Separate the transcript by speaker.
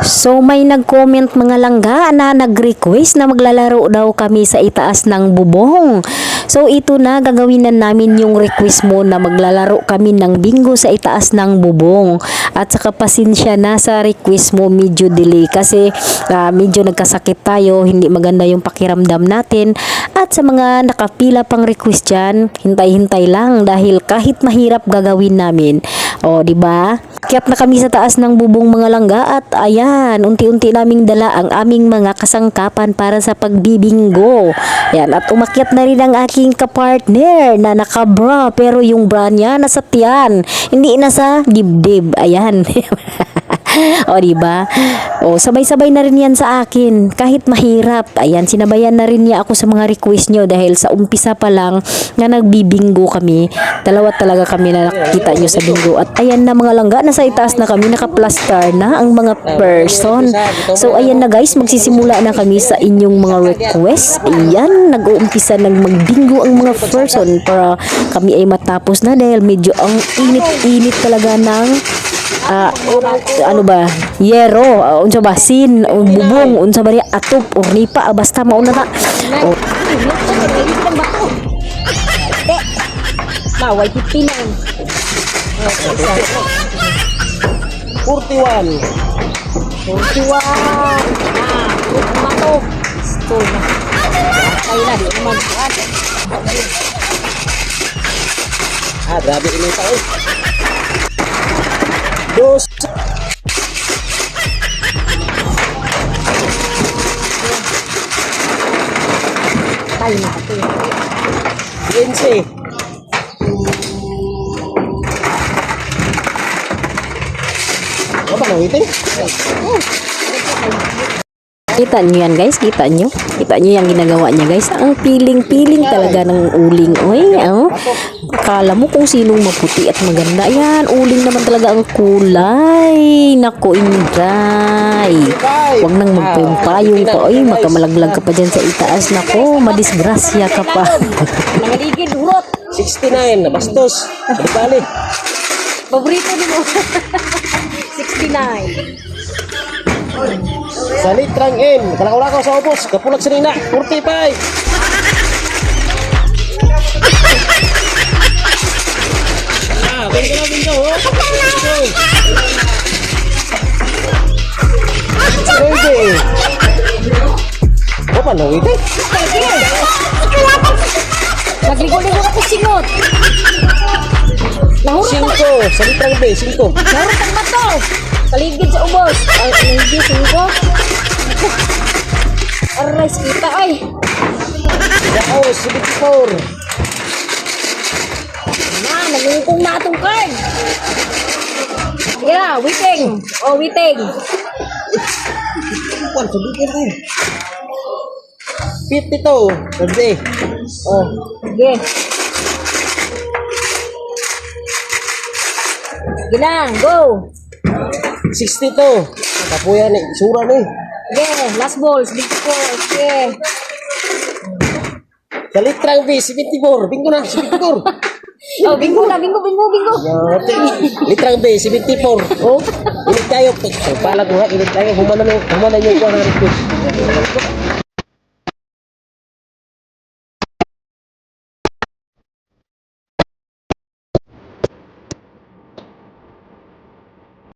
Speaker 1: So may nag-comment mga langga na nag-request na maglalaro daw kami sa itaas ng bubong. So ito na, gagawin na namin yung request mo na maglalaro kami ng bingo sa itaas ng bubong. At saka pasensya na sa request mo, medyo delay kasi medyo nagkasakit tayo, hindi maganda yung pakiramdam natin. At sa mga nakapila pang request dyan, hintay-hintay lang dahil kahit mahirap gagawin namin. O, di ba? Kiyat na kami sa taas ng bubong mga langga at ayan, unti-unti naming dala ang aming mga kasangkapan para sa pagbibinggo. Ayan, at umakyat na rin ang aking kapartner na nakabra pero yung bra niya nasa tiyan, hindi nasa dibdib. Ayan. O diba? O sabay-sabay na rin yan sa akin kahit mahirap. Ayan, sinabayan na rin niya ako sa mga request niyo dahil sa umpisa pa lang na nagbibingo kami. Dalawa talaga kami na nakikita niyo sa bingo. At ayan na mga langga, nasa itaas na kami, naka-plaster na ang mga person. So ayan na guys, magsisimula na kami sa inyong mga request. Ayan, nag-uumpisa nang magbingo ang mga person para kami ay matapos na dahil medyo ang init-init talaga ng ano ba, yero, unsa ba, sin, bubong, unsa ba rin, atop, ornipa, basta mauna na. Oh.
Speaker 2: Maway, 59.
Speaker 3: 41.
Speaker 2: 41. Mato. Stone na. Kaya na, di naman.
Speaker 3: Grabe ini tao. Dos.
Speaker 2: Tayo na ito.
Speaker 3: 15. Apa nang iting?
Speaker 1: Kita nyo yan guys, kita nyo yung ginagawa niya guys. Ang piling-piling talaga ng uling. Oy, akala mo kung sinong maputi at maganda. Yan, uling naman talaga ang kulay. Nako, Inday. Huwag nang magpayong pa. Oy, makamalaglag ka pa dyan sa itaas. Nako, madisgrasya ka pa.
Speaker 2: Nangaligid, hurot.
Speaker 3: 69. Bastos. Bali.
Speaker 2: Paborito din mo. 69.
Speaker 3: Sa litrang N. Kalakaw-lakaw sa ubos. Kapulag sa nina. 45. Bingo na bingo. Bingo. Apa nang iting?
Speaker 2: Nagligo-ligo ako singot. Nahurot
Speaker 3: 5. Sa litrang B. 5.
Speaker 2: Nahurot ang mato. Kaligid sa ubos. Ay, kaligid sa ubos. Aray, kita ay.
Speaker 3: Wow, 74.
Speaker 2: Nangungkong na itong card. Yeah, waiting. Oh, waiting.
Speaker 3: Kuan, sabihin tayo. 52. Sabi. Oh.
Speaker 2: Okay. Gilang, go.
Speaker 3: 62. Kapuya ni, sura ni.
Speaker 2: Okay, last balls. Big balls. Okay.
Speaker 3: Sa litrang B, 74. Bingo na, 74.
Speaker 2: Oh, bingo na, bingo.
Speaker 3: Litrang B, 74. Oh, init tayo. Palag mo ha, init tayo. Humanan yung request.